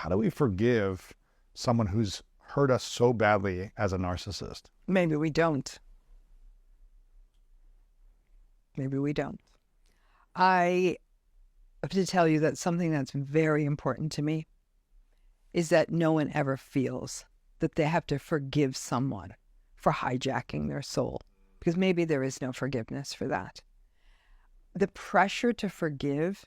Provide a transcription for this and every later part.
how do we forgive someone who's hurt us so badly as a narcissist? Maybe we don't. Maybe we don't. I have to tell you that something that's very important to me is that no one ever feels that they have to forgive someone for hijacking their soul, because maybe there is no forgiveness for that. The pressure to forgive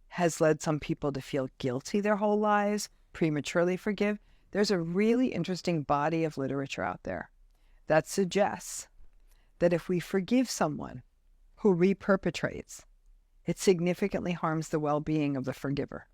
has led some people to feel guilty their whole lives, prematurely forgive. There's a really interesting body of literature out there that suggests that if we forgive someone who reperpetrates, it significantly harms the well-being of the forgiver.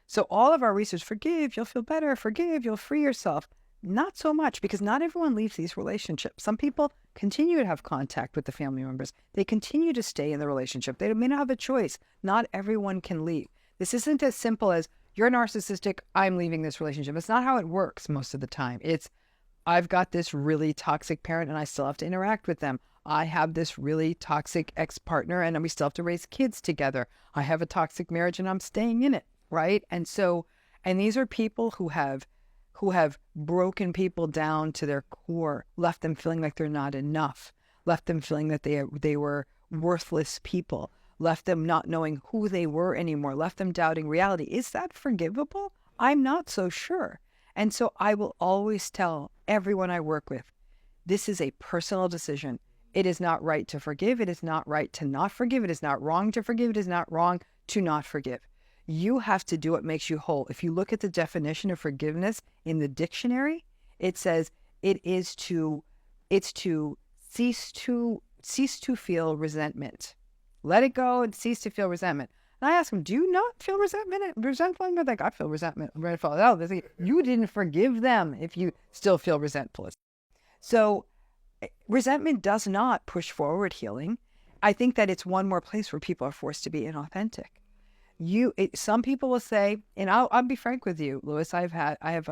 So all of our research, forgive, you'll feel better, forgive, you'll free yourself. Not so much, because not everyone leaves these relationships. Some people continue to have contact with the family members. They continue to stay in the relationship. They may not have a choice. Not everyone can leave. This isn't as simple as, you're narcissistic, I'm leaving this relationship. It's not how it works most of the time. It's, I've got this really toxic parent and I still have to interact with them. I have this really toxic ex-partner and we still have to raise kids together. I have a toxic marriage and I'm staying in it, right? And so, and these are people who have broken people down to their core, left them feeling like they're not enough, left them feeling that they were worthless people, left them not knowing who they were anymore, left them doubting reality. Is that forgivable? I'm not so sure. And so I will always tell everyone I work with, this is a personal decision. It is not right to forgive. It is not right to not forgive. It is not wrong to forgive. It is not wrong to not forgive. You have to do what makes you whole. If you look at the definition of forgiveness in the dictionary, it says it's to cease to feel resentment. Let it go and cease to feel resentment. And I ask them, do you not feel resentful? And they're like, I feel resentful. Oh, you didn't forgive them if you still feel resentful. So resentment does not push forward healing. I think that it's one more place where people are forced to be inauthentic. Some people will say, and I'll be frank with you, Louis, I have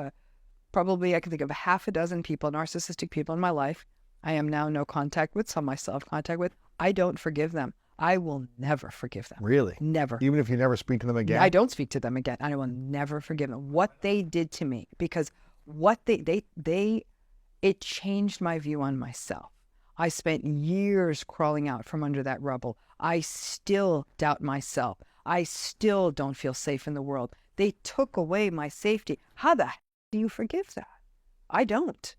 probably I can think of 6 people, narcissistic people in my life. I am now no contact with, some I still have contact with. I don't forgive them. I will never forgive them. Really? Never. Even if you never speak to them again? I don't speak to them again. I will never forgive them. What they did to me, because what it changed my view on myself. I spent years crawling out from under that rubble. I still doubt myself. I still don't feel safe in the world. They took away my safety. How the heck do you forgive that? I don't.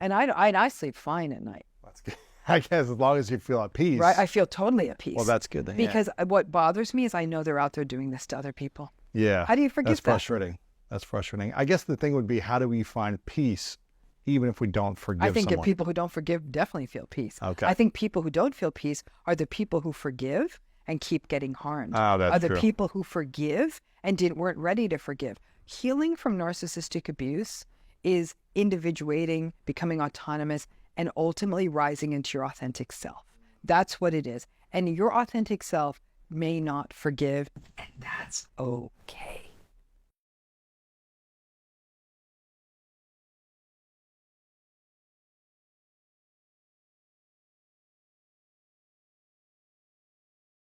And I sleep fine at night. That's good. I guess as long as you feel at peace. Right, I feel totally at peace. Well, that's good then. Because what bothers me is I know they're out there doing this to other people. Yeah. How do you forgive That's that? frustrating. That's frustrating. I guess the thing would be, how do we find peace even if we don't forgive someone? I think that people who don't forgive definitely feel peace. Okay. I think people who don't feel peace are the people who forgive and keep getting harmed. Oh, that's are the true. people who forgive and weren't ready to forgive. Healing from narcissistic abuse is individuating, becoming autonomous, and ultimately rising into your authentic self. That's what it is. And your authentic self may not forgive, and that's okay.